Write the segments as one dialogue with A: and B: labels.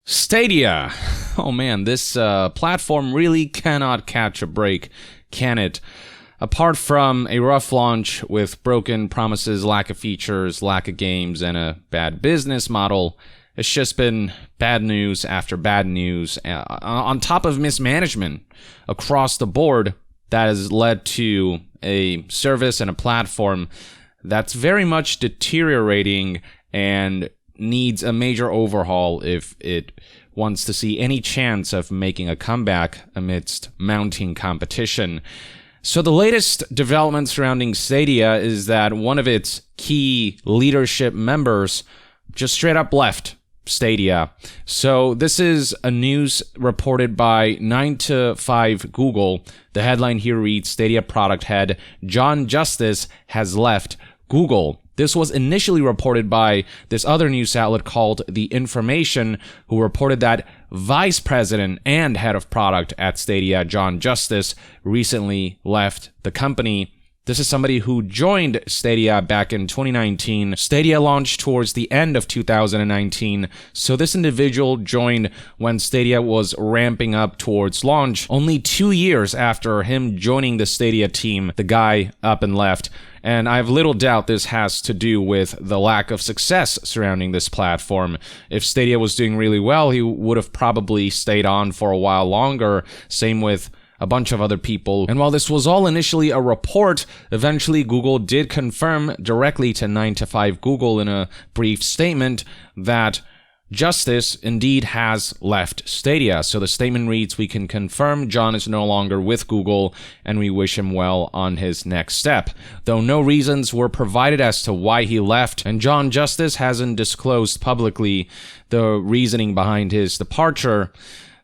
A: Stadia. Oh man, this platform really cannot catch a break, can it? Apart from a rough launch with broken promises, lack of features, lack of games, and a bad business model, it's just been bad news after bad news, on top of mismanagement across the board that has led to a service and a platform that's very much deteriorating and needs a major overhaul if it wants to see any chance of making a comeback amidst mounting competition. So the latest development surrounding Stadia is that one of its key leadership members just straight up left Stadia. So this is a news reported by 9to5 Google. The headline here reads, Stadia product head John Justice has left Google. This was initially reported by this other news outlet called The Information, who reported that Vice President and Head of Product at Stadia, John Justice, recently left the company. This is somebody who joined Stadia back in 2019. Stadia launched towards the end of 2019, so this individual joined when Stadia was ramping up towards launch. Only 2 years after him joining the Stadia team, the guy up and left. And I have little doubt this has to do with the lack of success surrounding this platform. If Stadia was doing really well, he would have probably stayed on for a while longer. Same with a bunch of other people. And while this was all initially a report, eventually Google did confirm directly to 9to5 Google in a brief statement that Justice indeed has left Stadia. So the statement reads, we can confirm John is no longer with Google and we wish him well on his next step. Though no reasons were provided as to why he left, and John Justice hasn't disclosed publicly the reasoning behind his departure,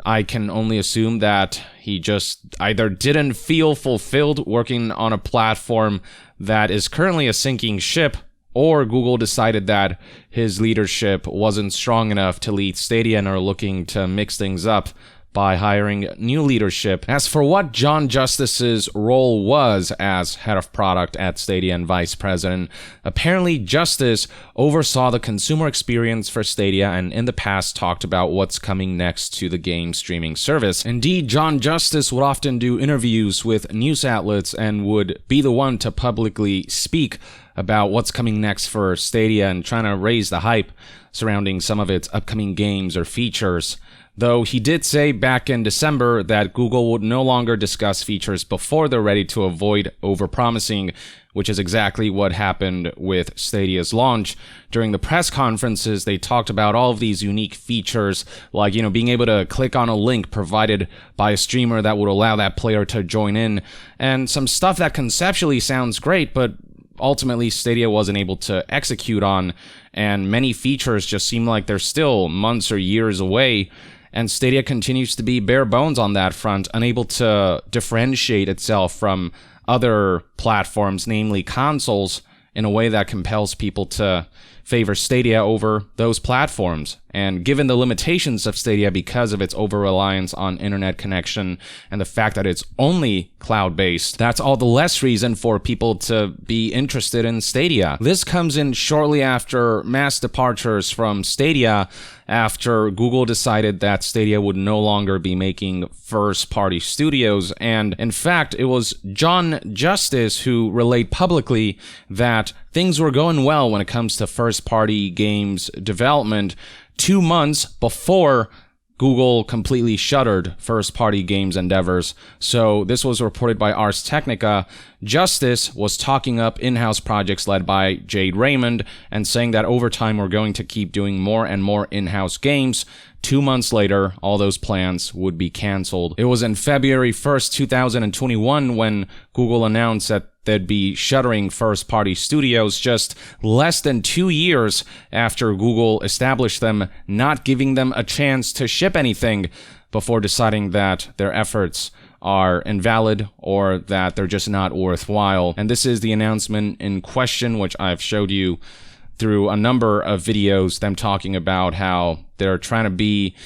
A: I can only assume that he just either didn't feel fulfilled working on a platform that is currently a sinking ship, or Google decided that his leadership wasn't strong enough to lead Stadia and are looking to mix things up by hiring new leadership. As for what John Justice's role was as head of product at Stadia and vice president, apparently Justice oversaw the consumer experience for Stadia and in the past talked about what's coming next to the game streaming service. Indeed, John Justice would often do interviews with news outlets and would be the one to publicly speak about what's coming next for Stadia and trying to raise the hype surrounding some of its upcoming games or features. Though he did say back in December that Google would no longer discuss features before they're ready to avoid overpromising, which is exactly what happened with Stadia's launch. During the press conferences, they talked about all of these unique features, like, being able to click on a link provided by a streamer that would allow that player to join in, and some stuff that conceptually sounds great, but ultimately Stadia wasn't able to execute on, and many features just seem like they're still months or years away. And Stadia continues to be bare bones on that front, unable to differentiate itself from other platforms, namely consoles, in a way that compels people to favor Stadia over those platforms. And given the limitations of Stadia because of its over-reliance on internet connection and the fact that it's only cloud-based, that's all the less reason for people to be interested in Stadia. This comes in shortly after mass departures from Stadia after Google decided that Stadia would no longer be making first-party studios. And in fact, it was John Justice who relayed publicly that things were going well when it comes to first-party games development 2 months before Google completely shuttered first-party games endeavors. So this was reported by Ars Technica. Justice was talking up in-house projects led by Jade Raymond and saying that over time we're going to keep doing more and more in-house games. 2 months later, all those plans would be canceled. It was in February 1st, 2021 when Google announced that they'd be shuttering first-party studios just less than 2 years after Google established them, not giving them a chance to ship anything before deciding that their efforts are invalid or that they're just not worthwhile. And this is the announcement in question, which I've showed you through a number of videos, them talking about how they're trying to be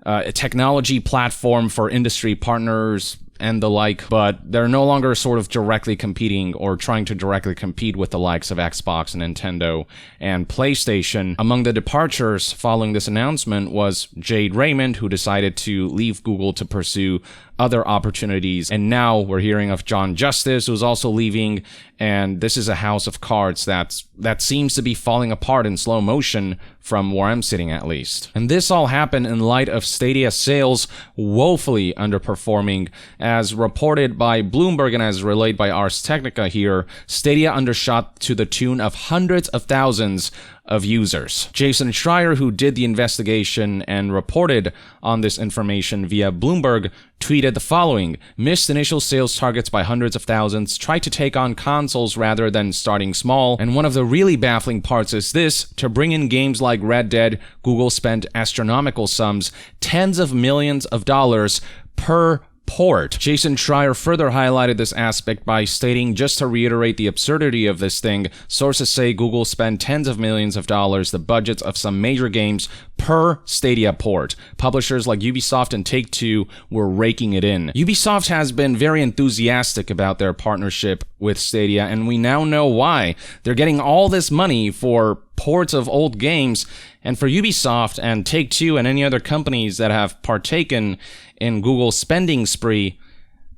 A: a technology platform for industry partners, and the like, but they're no longer sort of directly competing or trying to directly compete with the likes of Xbox and Nintendo and PlayStation. Among the departures following this announcement was Jade Raymond, who decided to leave Google to pursue other opportunities. And now we're hearing of John Justice, who's also leaving, and this is a house of cards that seems to be falling apart in slow motion from where I'm sitting at least. And this all happened in light of Stadia sales woefully underperforming. As reported by Bloomberg and as relayed by Ars Technica here, Stadia undershot to the tune of hundreds of thousands of users. Jason Schreier, who did the investigation and reported on this information via Bloomberg, tweeted the following: missed initial sales targets by hundreds of thousands, tried to take on consoles rather than starting small, and one of the really baffling parts is this: to bring in games like Red Dead, Google spent astronomical sums, tens of millions of dollars per port. Jason Schreier further highlighted this aspect by stating, just to reiterate the absurdity of this thing, sources say Google spent tens of millions of dollars, the budgets of some major games, per Stadia port. Publishers like Ubisoft and Take-Two were raking it in. Ubisoft has been very enthusiastic about their partnership with Stadia, and we now know why. They're getting all this money for ports of old games, and for Ubisoft and Take-Two and any other companies that have partaken in Google's spending spree,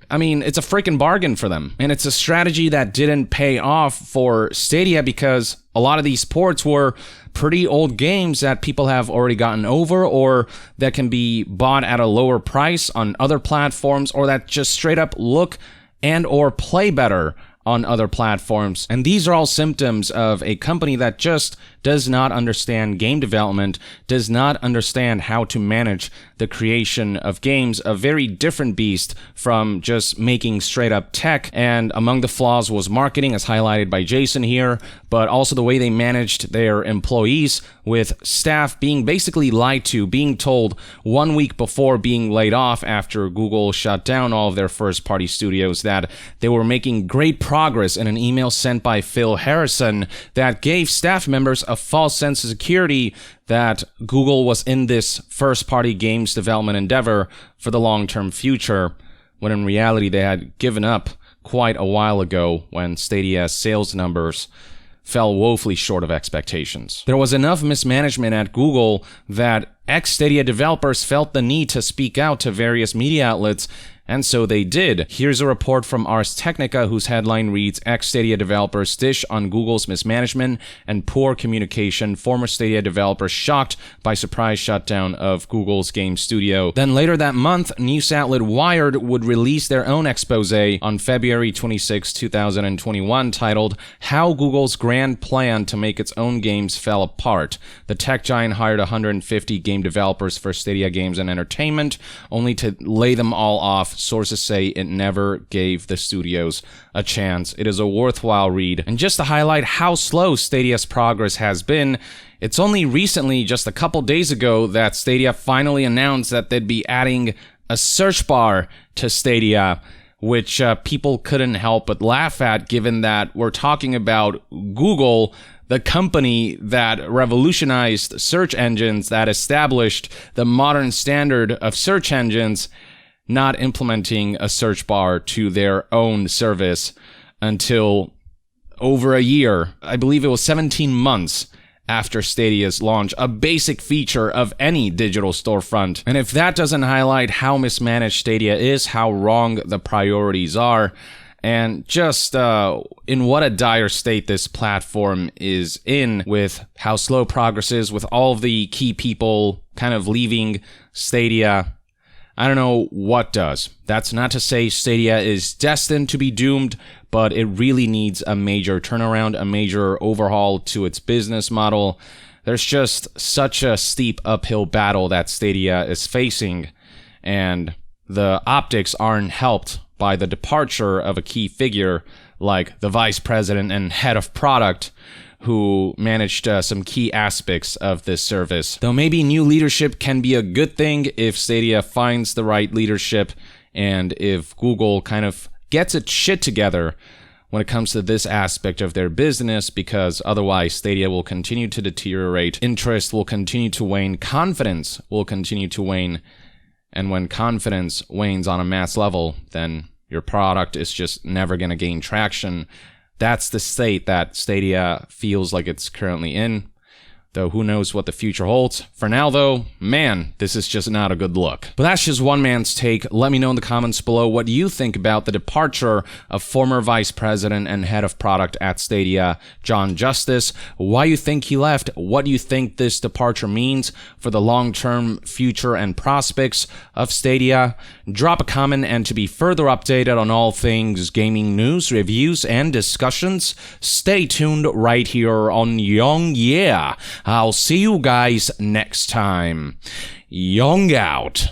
A: I mean, it's a freaking bargain for them. And it's a strategy that didn't pay off for Stadia because a lot of these ports were pretty old games that people have already gotten over, or that can be bought at a lower price on other platforms, or that just straight up look and or play better on other platforms. And these are all symptoms of a company that just does not understand game development, does not understand how to manage the creation of games, a very different beast from just making straight up tech. And among the flaws was marketing, as highlighted by Jason here, but also the way they managed their employees, with staff being basically lied to, being told 1 week before being laid off after Google shut down all of their first-party studios that they were making great progress in an email sent by Phil Harrison that gave staff members a false sense of security that Google was in this first-party games development endeavor for the long-term future, when in reality they had given up quite a while ago when Stadia's sales numbers fell woefully short of expectations. There was enough mismanagement at Google that ex-Stadia developers felt the need to speak out to various media outlets, and so they did. Here's a report from Ars Technica whose headline reads, ex-Stadia developers dish on Google's mismanagement and poor communication, former Stadia developers shocked by surprise shutdown of Google's game studio. Then later that month, news outlet Wired would release their own expose on February 26, 2021, titled, How Google's Grand Plan to Make Its Own Games Fell Apart. The tech giant hired 150 game developers for Stadia Games and Entertainment, only to lay them all off. Sources say it never gave the studios a chance. It is a worthwhile read. And just to highlight how slow Stadia's progress has been, it's only recently, just a couple days ago, that Stadia finally announced that they'd be adding a search bar to Stadia, which people couldn't help but laugh at, given that we're talking about Google, the company that revolutionized search engines, that established the modern standard of search engines, not implementing a search bar to their own service until over a year. I believe it was 17 months after Stadia's launch, a basic feature of any digital storefront. And if that doesn't highlight how mismanaged Stadia is, how wrong the priorities are, and just in what a dire state this platform is in, with how slow progress is, with all of the key people kind of leaving Stadia, I don't know what does. That's not to say Stadia is destined to be doomed, but it really needs a major turnaround, a major overhaul to its business model. There's just such a steep uphill battle that Stadia is facing, and the optics aren't helped by the departure of a key figure like the vice president and head of product, who managed some key aspects of this service. Though maybe new leadership can be a good thing if Stadia finds the right leadership, and if Google kind of gets its shit together when it comes to this aspect of their business, because otherwise Stadia will continue to deteriorate, interest will continue to wane, confidence will continue to wane, And when confidence wanes on a mass level, then your product is just never going to gain traction. That's the state that Stadia feels like it's currently in. Though who knows what the future holds. For now though, man, this is just not a good look. But that's just one man's take. Let me know in the comments below what you think about the departure of former vice president and head of product at Stadia, John Justice. Why you think he left? What do you think this departure means for the long-term future and prospects of Stadia? Drop a comment, and to be further updated on all things gaming news, reviews, and discussions, stay tuned right here on Young Yeah. I'll see you guys next time. Young out.